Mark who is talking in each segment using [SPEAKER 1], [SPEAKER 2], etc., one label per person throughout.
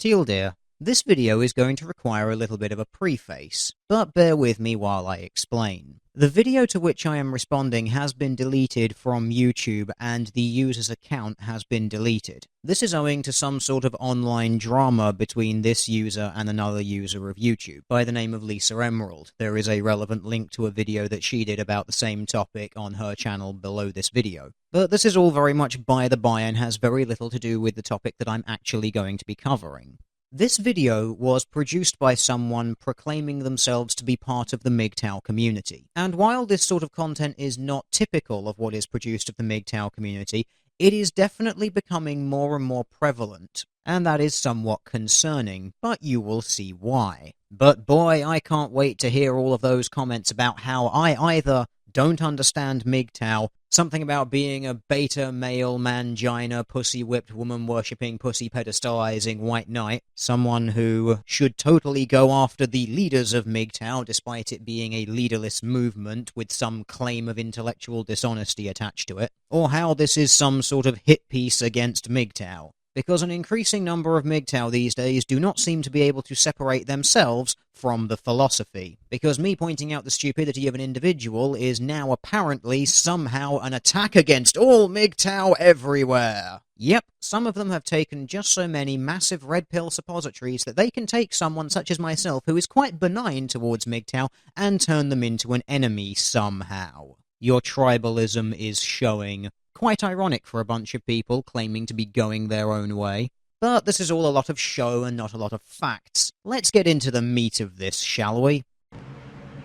[SPEAKER 1] Teal dear, this video is going to require a little bit of a preface, but bear with me while I explain. The video to which I am responding has been deleted from YouTube and the user's account has been deleted. This is owing to some sort of online drama between this user and another user of YouTube by the name of Lisa Emerald. There is a relevant link to a video that she did about the same topic on her channel below this video. But this is all very much by the by and has very little to do with the topic that I'm actually going to be covering. This video was produced by someone proclaiming themselves to be part of the MGTOW community. And while this sort of content is not typical of what is produced of the MGTOW community, it is definitely becoming more and more prevalent. And that is somewhat concerning, but you will see why. But boy, I can't wait to hear all of those comments about how I either don't understand MGTOW, something about being a beta male mangina pussy whipped woman worshipping pussy pedestalizing white knight, someone who should totally go after the leaders of MGTOW despite it being a leaderless movement with some claim of intellectual dishonesty attached to it, or how this is some sort of hit piece against MGTOW. Because an increasing number of MGTOW these days do not seem to be able to separate themselves from the philosophy. Because me pointing out the stupidity of an individual is now apparently somehow an attack against all MGTOW everywhere. Yep, some of them have taken just so many massive red pill suppositories that they can take someone such as myself who is quite benign towards MGTOW and turn them into an enemy somehow. Your tribalism is showing. Quite ironic for a bunch of people claiming to be going their own way. But this is all a lot of show and not a lot of facts. Let's get into the meat of this, shall we?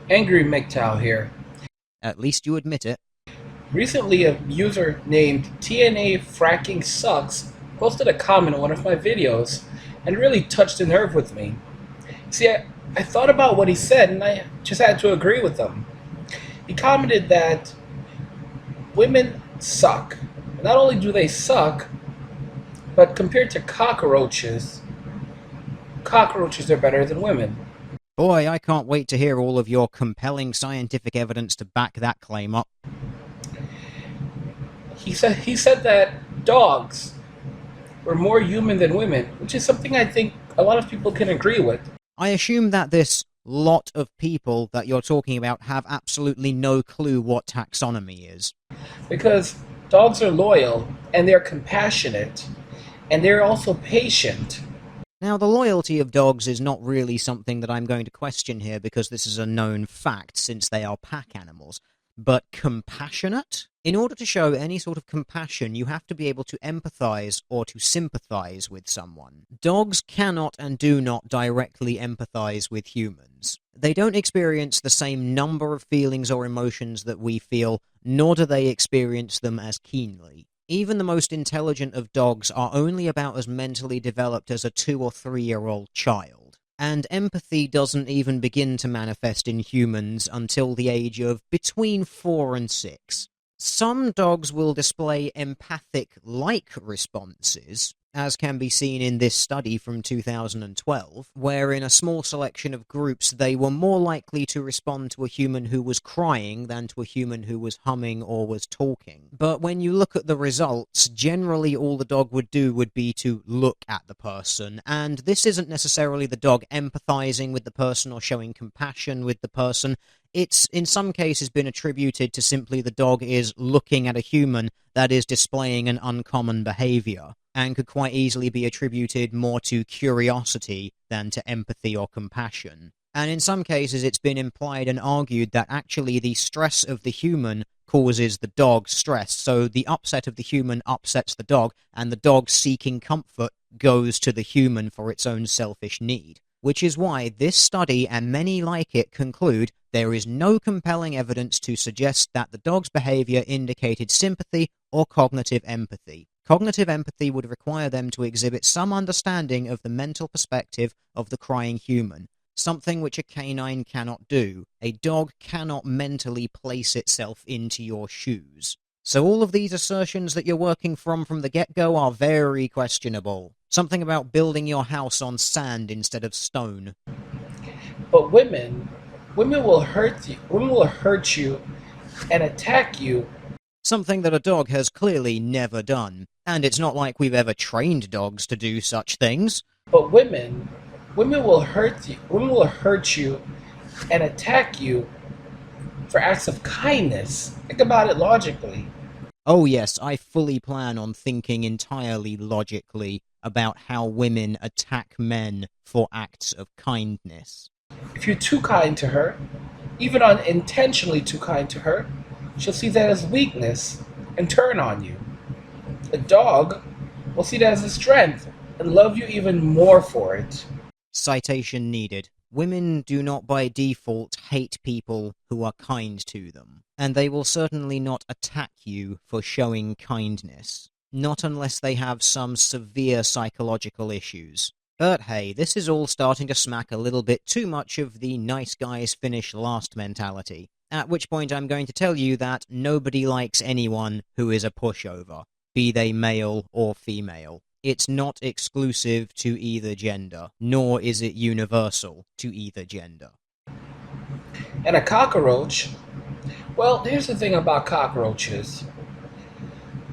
[SPEAKER 2] Angry MGTOW here.
[SPEAKER 1] At least you admit it.
[SPEAKER 2] Recently, a user named TNA Fracking Sucks posted a comment on one of my videos and really touched a nerve with me. See, I thought about what he said and I just had to agree with him. He commented that women suck. Not only do they suck, but compared to cockroaches are better than women.
[SPEAKER 1] Boy, I can't wait to hear all of your compelling scientific evidence to back that claim up.
[SPEAKER 2] He said that dogs were more human than women, which is something I think a lot of people can agree with.
[SPEAKER 1] I assume that this lot of people that you're talking about have absolutely no clue what taxonomy is.
[SPEAKER 2] Because dogs are loyal, and they're compassionate, and they're also patient.
[SPEAKER 1] Now, the loyalty of dogs is not really something that I'm going to question here because this is a known fact since they are pack animals. But compassionate? In order to show any sort of compassion, you have to be able to empathize or to sympathize with someone. Dogs cannot and do not directly empathize with humans. They don't experience the same number of feelings or emotions that we feel, nor do they experience them as keenly. Even the most intelligent of dogs are only about as mentally developed as a 2- or 3-year-old child. And empathy doesn't even begin to manifest in humans until the age of between 4 and 6. Some dogs will display empathic-like responses, as can be seen in this study from 2012, where in a small selection of groups they were more likely to respond to a human who was crying than to a human who was humming or was talking. But when you look at the results, generally all the dog would do would be to look at the person, and this isn't necessarily the dog empathizing with the person or showing compassion with the person. It's in some cases been attributed to simply the dog is looking at a human that is displaying an uncommon behavior, and could quite easily be attributed more to curiosity than to empathy or compassion. And in some cases it's been implied and argued that actually the stress of the human causes the dog stress, so the upset of the human upsets the dog, and the dog seeking comfort goes to the human for its own selfish need. Which is why this study and many like it conclude there is no compelling evidence to suggest that the dog's behavior indicated sympathy or cognitive empathy. Cognitive empathy would require them to exhibit some understanding of the mental perspective of the crying human, something which a canine cannot do. A dog cannot mentally place itself into your shoes. So all of these assertions that you're working from the get-go are very questionable. Something about building your house on sand instead of stone.
[SPEAKER 2] But women will hurt you. Women will hurt you and attack you.
[SPEAKER 1] Something that a dog has clearly never done. And it's not like we've ever trained dogs to do such things.
[SPEAKER 2] But women will hurt you. Women will hurt you and attack you for acts of kindness. Think about it logically.
[SPEAKER 1] Oh yes, I fully plan on thinking entirely logically about how women attack men for acts of kindness.
[SPEAKER 2] If you're too kind to her, even unintentionally too kind to her, she'll see that as weakness and turn on you. A dog will see that as a strength and love you even more for it.
[SPEAKER 1] Citation needed. Women do not by default hate people who are kind to them, and they will certainly not attack you for showing kindness. Not unless they have some severe psychological issues. But hey, this is all starting to smack a little bit too much of the nice guys finish last mentality, at which point I'm going to tell you that nobody likes anyone who is a pushover, be they male or female. It's not exclusive to either gender, nor is it universal to either gender.
[SPEAKER 2] And a cockroach, well, here's the thing about cockroaches.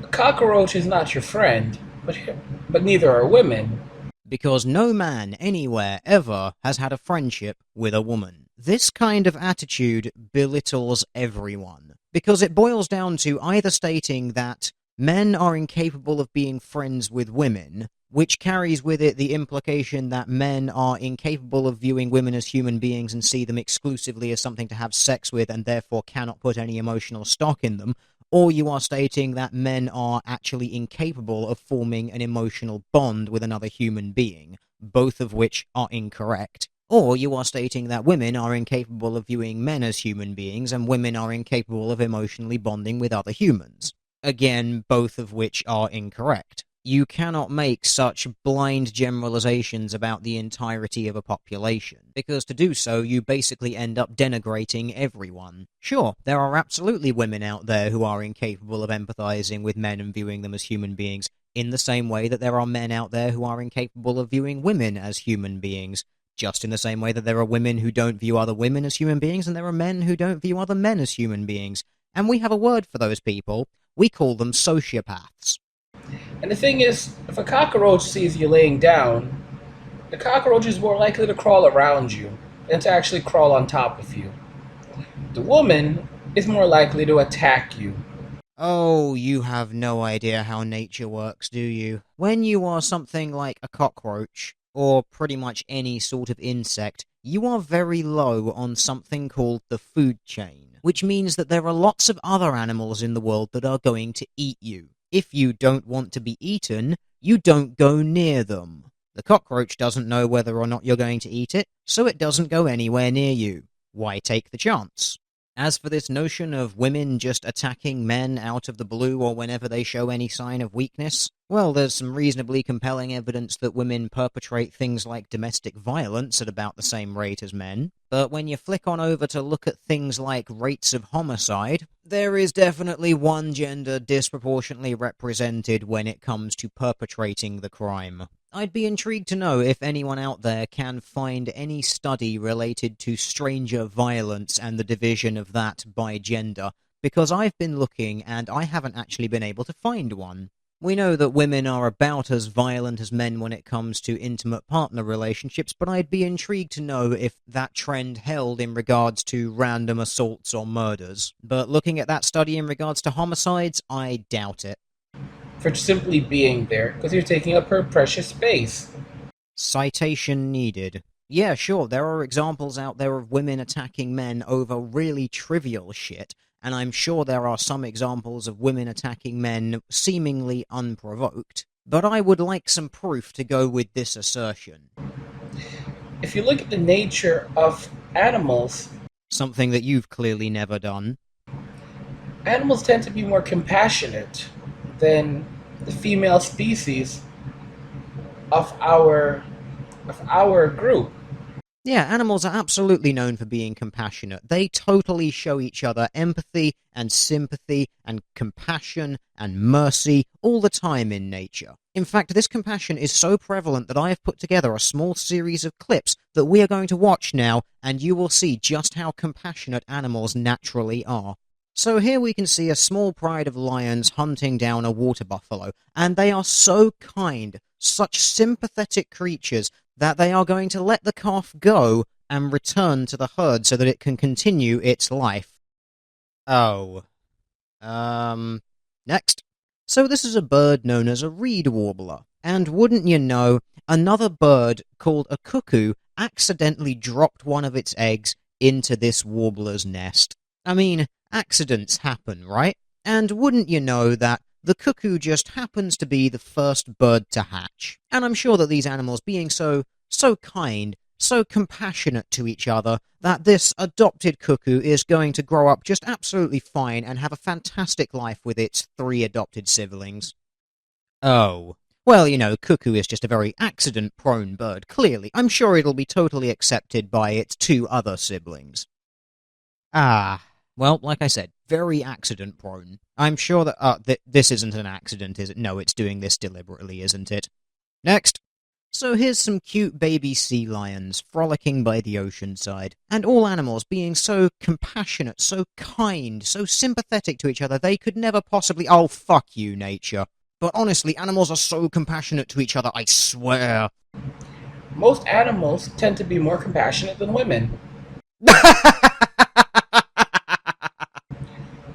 [SPEAKER 2] A cockroach is not your friend, but neither are women.
[SPEAKER 1] Because no man anywhere ever has had a friendship with a woman. This kind of attitude belittles everyone, because it boils down to either stating that men are incapable of being friends with women, which carries with it the implication that men are incapable of viewing women as human beings and see them exclusively as something to have sex with and therefore cannot put any emotional stock in them, or you are stating that men are actually incapable of forming an emotional bond with another human being, both of which are incorrect. Or you are stating that women are incapable of viewing men as human beings and women are incapable of emotionally bonding with other humans. Again, both of which are incorrect. You cannot make such blind generalizations about the entirety of a population, because to do so, you basically end up denigrating everyone. Sure, there are absolutely women out there who are incapable of empathizing with men and viewing them as human beings, in the same way that there are men out there who are incapable of viewing women as human beings, just in the same way that there are women who don't view other women as human beings, and there are men who don't view other men as human beings. And we have a word for those people. We call them sociopaths.
[SPEAKER 2] And the thing is, if a cockroach sees you laying down, the cockroach is more likely to crawl around you than to actually crawl on top of you. The woman is more likely to attack you.
[SPEAKER 1] Oh, you have no idea how nature works, do you? When you are something like a cockroach, or pretty much any sort of insect, you are very low on something called the food chain, which means that there are lots of other animals in the world that are going to eat you. If you don't want to be eaten, you don't go near them. The cockroach doesn't know whether or not you're going to eat it, so it doesn't go anywhere near you. Why take the chance? As for this notion of women just attacking men out of the blue or whenever they show any sign of weakness, well, there's some reasonably compelling evidence that women perpetrate things like domestic violence at about the same rate as men. But when you flick on over to look at things like rates of homicide, there is definitely one gender disproportionately represented when it comes to perpetrating the crime. I'd be intrigued to know if anyone out there can find any study related to stranger violence and the division of that by gender, because I've been looking and I haven't actually been able to find one. We know that women are about as violent as men when it comes to intimate partner relationships, but I'd be intrigued to know if that trend held in regards to random assaults or murders. But looking at that study in regards to homicides, I doubt it.
[SPEAKER 2] For simply being there because you're taking up her precious space.
[SPEAKER 1] Citation needed. Yeah, sure, there are examples out there of women attacking men over really trivial shit, and I'm sure there are some examples of women attacking men seemingly unprovoked, but I would like some proof to go with this assertion.
[SPEAKER 2] If you look at the nature of animals,
[SPEAKER 1] Something that you've clearly never done.
[SPEAKER 2] animals tend to be more compassionate than the female species of our group.
[SPEAKER 1] Yeah, animals are absolutely known for being compassionate. They totally show each other empathy and sympathy and compassion and mercy all the time in nature. In fact, this compassion is so prevalent that I have put together a small series of clips that we are going to watch now, and you will see just how compassionate animals naturally are. So here we can see a small pride of lions hunting down a water buffalo, and they are so kind, such sympathetic creatures, that they are going to let the calf go and return to the herd so that it can continue its life. Oh. Next. So this is a bird known as a reed warbler, and wouldn't you know, another bird called a cuckoo accidentally dropped one of its eggs into this warbler's nest. I mean, accidents happen, right? And wouldn't you know that the cuckoo just happens to be the first bird to hatch? And I'm sure that these animals, being so kind, so compassionate to each other, that this adopted cuckoo is going to grow up just absolutely fine and have a fantastic life with its 3 adopted siblings. Oh. Well, you know, cuckoo is just a very accident-prone bird, clearly. I'm sure it'll be totally accepted by its 2 other siblings. Ah. Well, like I said, very accident-prone. I'm sure that, this isn't an accident, is it? No, it's doing this deliberately, isn't it? Next. So here's some cute baby sea lions frolicking by the ocean side, and all animals being so compassionate, so kind, so sympathetic to each other, they could never possibly— oh, fuck you, nature. But honestly, animals are so compassionate to each other, I swear.
[SPEAKER 2] Most animals tend to be more compassionate than women.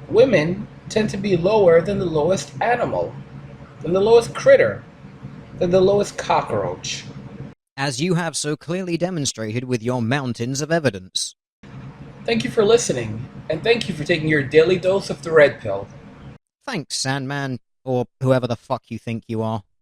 [SPEAKER 2] Women tend to be lower than the lowest animal, than the lowest critter, than the lowest cockroach.
[SPEAKER 1] As you have so clearly demonstrated with your mountains of evidence.
[SPEAKER 2] Thank you for listening, and thank you for taking your daily dose of the red pill.
[SPEAKER 1] Thanks, Sandman, or whoever the fuck you think you are.